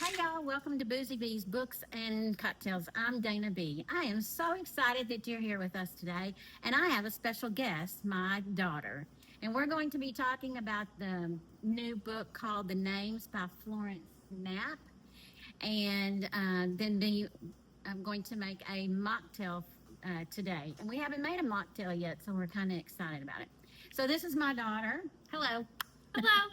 Hey y'all, welcome to Boozy Bee's Books and Cocktails. I'm Dana B. I am so excited that you're here with us today, and I have a special guest, my daughter. And we're going to be talking about the new book called The Names by Florence Knapp. And I'm going to make a mocktail today. And we haven't made a mocktail yet, so we're kind of excited about it. So this is my daughter. Hello. Hello.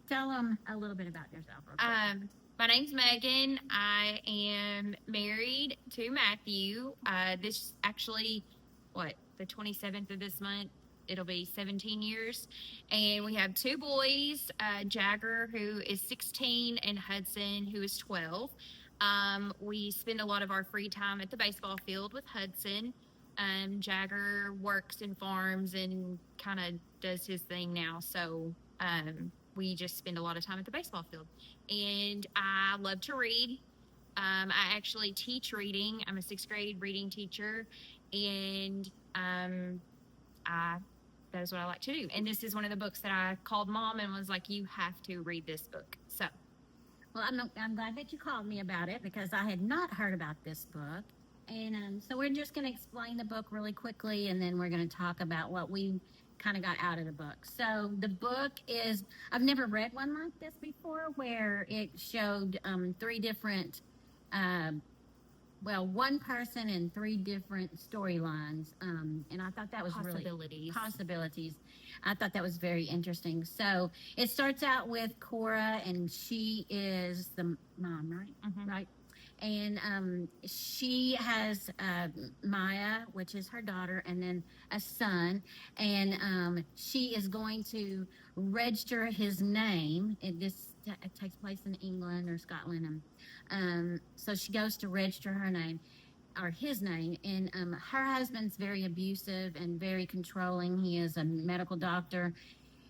Tell them a little bit about yourself. Real quick. My name's Megan. I am married to Matthew. This actually, the 27th of this month, it'll be 17 years. And we have two boys, Jagger, who is 16, and Hudson, who is 12. We spend a lot of our free time at the baseball field with Hudson. Jagger works and farms and kind of does his thing now. So, we just spend a lot of time at the baseball field. And I love to read. I actually teach reading. I'm a sixth grade reading teacher, and that is what I like to do. And this is one of the books that I called Mom and was like, "You have to read this book." So, well, I'm glad that you called me about it because I had not heard about this book. And so we're just going to explain the book really quickly, and then we're going to talk about what we kind of got out of the book. So the book is, I've never read one like this before where it showed three different, one person and three different storylines. And I thought that was possibilities. I thought that was very interesting. So it starts out with Cora, and she is the mom, right? Mm-hmm. Right. And she has Maya, which is her daughter, and then a son. And she is going to register his name. It takes place in England or Scotland. So she goes to register her name or his name. And her husband's very abusive and very controlling. He is a medical doctor.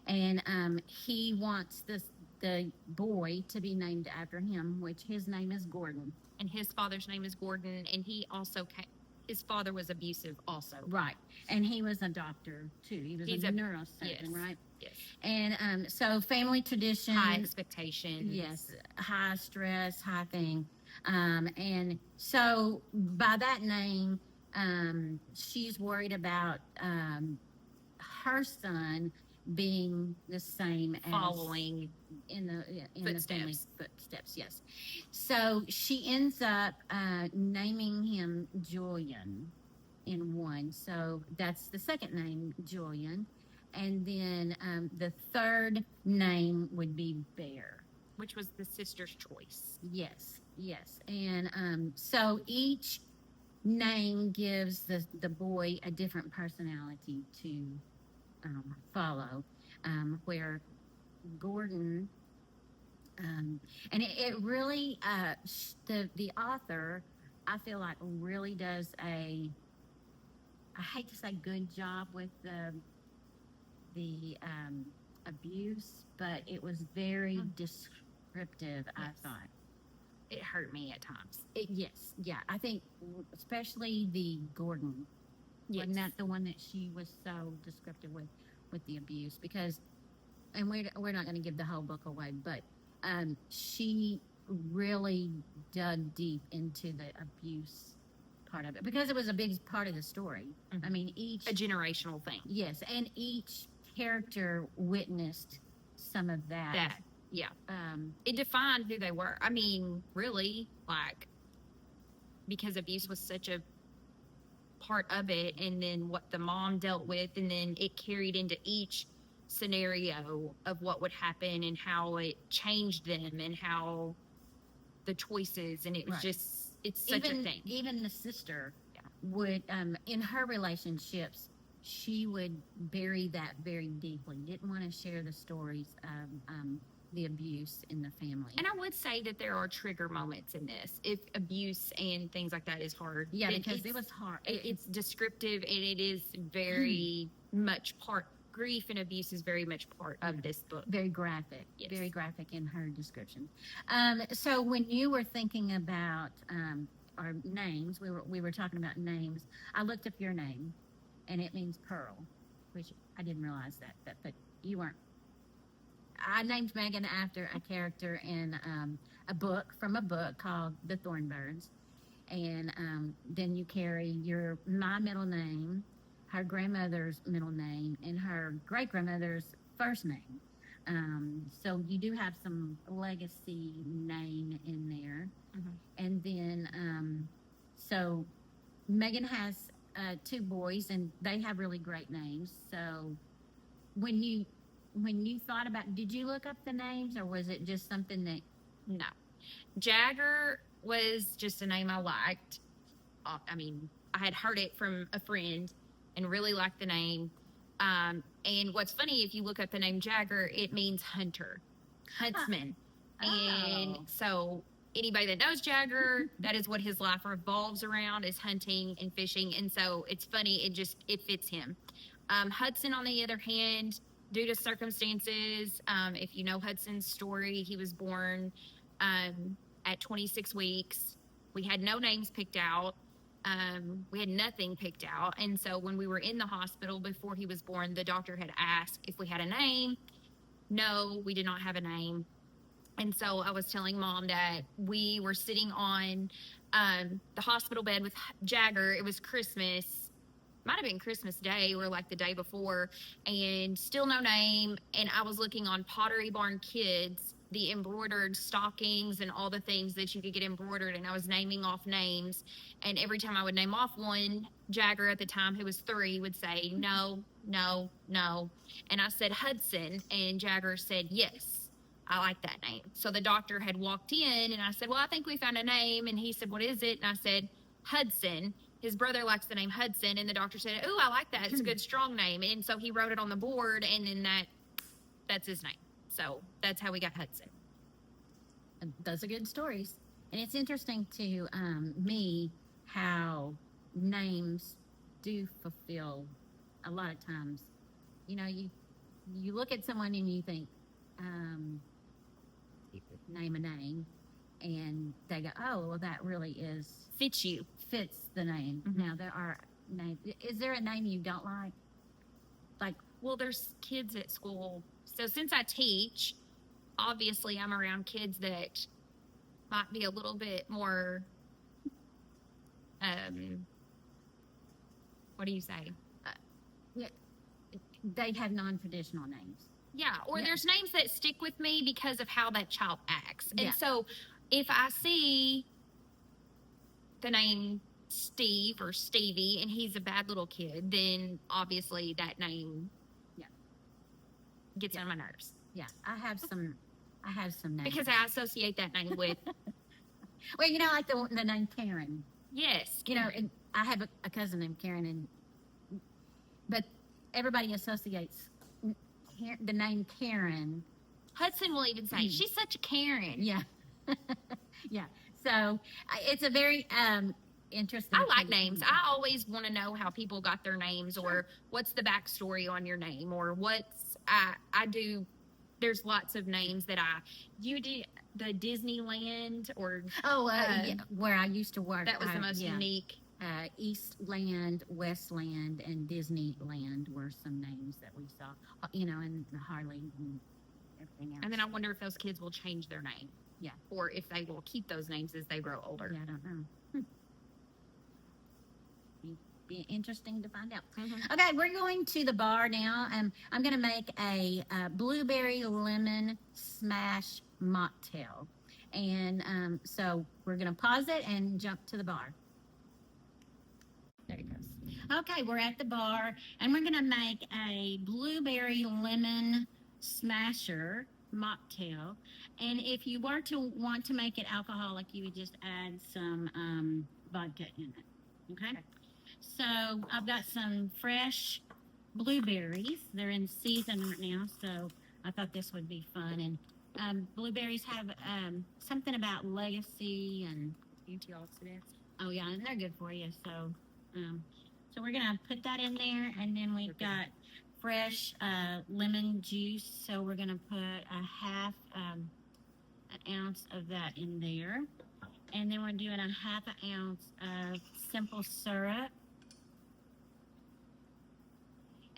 And he wants the boy to be named after him, which his name is Gordan. And his father's name is Gordan, and his father was abusive also. Right. And he was a doctor, too. He's a neurosurgeon, yes, right? Yes. And so family tradition. High expectations. Yes. High stress, high thing. And so by that name, she's worried about her son being the same as following in the family footsteps. Yes. So she ends up naming him Julian in one. So that's the second name, Julian, and then the third name would be Bear, which was the sister's choice. Yes. And so each name gives the boy a different personality to follow, where Gordan, and it really, the author, I feel like really does I hate to say good job with the abuse, but it was very descriptive, yes. I thought. It hurt me at times. Yes. I think especially the Gordan. Yes. Wasn't that the one that she was so descriptive with the abuse? Because, and we're not going to give the whole book away, but she really dug deep into the abuse part of it because it was a big part of the story. Mm-hmm. I mean, a generational thing. Yes, and each character witnessed some of that. Yeah. It defined who they were. I mean, really, because abuse was such a part of it, and then what the mom dealt with, and then it carried into each scenario of what would happen and how it changed them and how the choices, and it was just, it's such a thing. Even the sister would, in her relationships, she would bury that very deeply, didn't want to share the stories of the abuse in the family. And I would say that there are trigger moments in this. If abuse and things like that is hard. Yeah, because it was hard. It's descriptive, and it is very much grief and abuse is very much part of this book. Very graphic. Yes. Very graphic in her description. So when you were thinking about our names, we were talking about names. I looked up your name, and it means pearl, which I didn't realize that but you weren't I named Megan after a character in a book called The Thornbirds, and then you carry my middle name, her grandmother's middle name, and her great grandmother's first name. So you do have some legacy name in there, and then so Megan has two boys, and they have really great names. So when you thought about, did you look up the names, or was it just something that? No. Jagger was just a name I liked. I mean, I had heard it from a friend and really liked the name. And what's funny, if you look up the name Jagger, it means hunter, huntsman. And so anybody that knows Jagger, that is what his life revolves around, is hunting and fishing. And so it's funny, it fits him. Hudson, on the other hand, due to circumstances, if you know Hudson's story, he was born at 26 weeks. We had no names picked out. We had nothing picked out. And so when we were in the hospital before he was born, the doctor had asked if we had a name. No, we did not have a name. And so I was telling Mom that we were sitting on the hospital bed with Jagger. It was Christmas. Might have been Christmas Day or like the day before, and still no name. And I was looking on Pottery Barn Kids, the embroidered stockings and all the things that you could get embroidered, and I was naming off names. And every time I would name off one, Jagger at the time, who was 3, would say, no, no, no. And I said Hudson, and Jagger said, yes, I like that name. So the doctor had walked in, and I said, well, I think we found a name. And he said, what is it? And I said, Hudson. His brother likes the name Hudson, and the doctor said, oh, I like that. It's a good, strong name. And so he wrote it on the board, and then that's his name. So that's how we got Hudson. Those are good stories. And it's interesting to me how names do fulfill a lot of times. You know, you look at someone and you think, name a name, and they go, oh, well, that really fits the name. Now, there are names. Is there a name you don't like? Well, there's kids at school. So since I teach, obviously I'm around kids that might be a little bit more, what do you say? They have non-traditional names. Yeah, or there's names that stick with me because of how that child acts. And so if I see the name Steve or Stevie and he's a bad little kid, then obviously that name gets on my nerves. Yeah, I have some names. Because I associate that name with... Well, you know, like the name Karen. Yes. You know, and I have a cousin named Karen, but everybody associates the name Karen. Hudson will even say, she's such a Karen. Yeah. Yeah. So it's a very interesting. I like names. I always want to know how people got their names, or what's the backstory on your name, or I do. There's lots of names that you do the Disneyland or where I used to work. That was the most unique. Eastland, Westland, and Disneyland were some names that we saw. You know, and Harley and everything else. And then I wonder if those kids will change their name. Yeah. Or if they will keep those names as they grow older. Yeah, I don't know. Be interesting to find out. Okay, we're going to the bar now. I'm going to make a blueberry lemon smash mocktail. And so we're going to pause it and jump to the bar. There it goes. Okay, we're at the bar, and we're going to make a blueberry lemon smasher mocktail. And if you were to want to make it alcoholic, you would just add some vodka in it. Okay? So I've got some fresh blueberries. They're in season right now, so I thought this would be fun. And blueberries have something about legacy and antioxidants. Oh yeah, and they're good for you. So we're gonna put that in there, and then we've got fresh lemon juice. So we're gonna put a half an ounce of that in there, and then we're doing a half an ounce of simple syrup.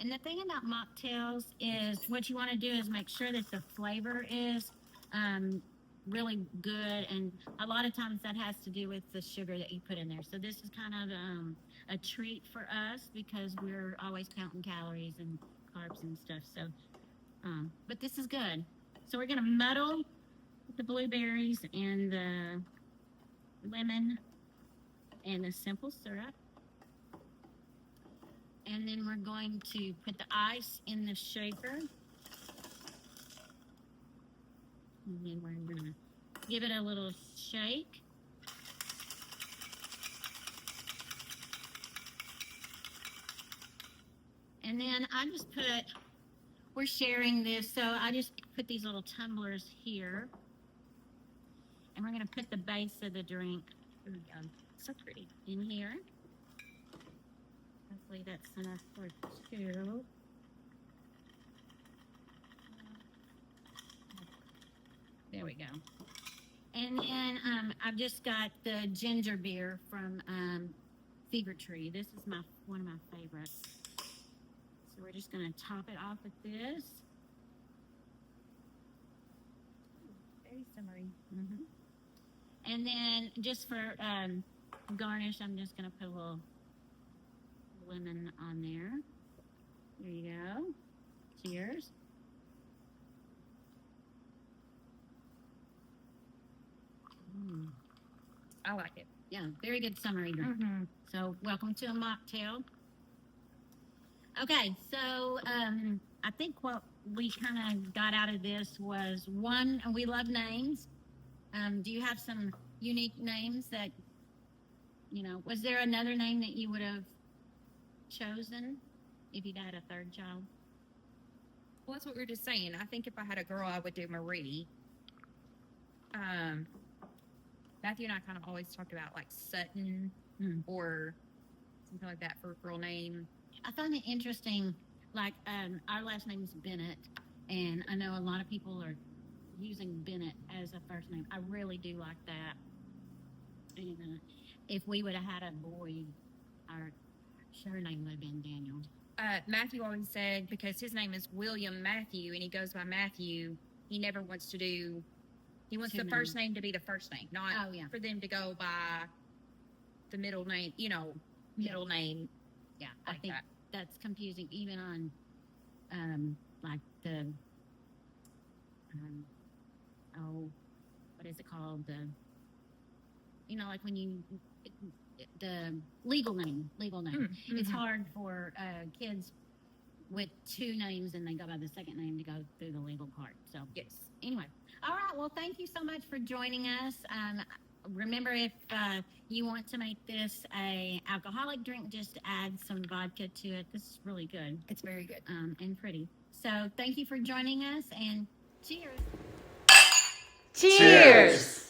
And the thing about mocktails is what you want to do is make sure that the flavor is really good. And a lot of times that has to do with the sugar that you put in there. So this is kind of a treat for us because we're always counting calories and carbs and stuff. So, but this is good. So we're going to muddle the blueberries and the lemon and the simple syrup. And then we're going to put the ice in the shaker. And then we're going to give it a little shake. And then I just put, we're sharing this, so I just put these little tumblers here. And we're going to put the base of the drink, there we go, so pretty, in here. Hopefully that's enough for two. There we go. And then I've just got the ginger beer from Figuratively. This is one of my favorites. So we're just going to top it off with this. Very summery. Mm-hmm. And then just for garnish, I'm just going to put a little lemon on there. There you go. Cheers. I like it. Yeah, very good summery drink. Mm-hmm. So welcome to a mocktail. Okay, so I think what we kind of got out of this was one, we love names. Do you have some unique names that, you know, was there another name that you would have chosen if you'd had a third child? Well, that's what we were just saying. I think if I had a girl, I would do Marie. Matthew and I kind of always talked about like Sutton or something like that for a girl name. I find it interesting, like our last name is Bennett, and I know a lot of people are using Bennett as a first name. I really do like that. And if we would have had a boy, our surname would have been Daniel. Matthew always said, because his name is William Matthew and he goes by Matthew, he never wants to do, he wants the first name to be the first name, not for them to go by the middle name, you know, middle name. Yeah, like I think that's confusing even on like the, what is it called? The, you know, like when you, the legal name. Mm-hmm. It's hard for kids with two names and they go by the second name to go through the legal part. So yes. Anyway, all right. Well, thank you so much for joining us. Remember, if you want to make this a alcoholic drink, just add some vodka to it. This is really good. It's very good. And pretty. So thank you for joining us, and cheers. Cheers!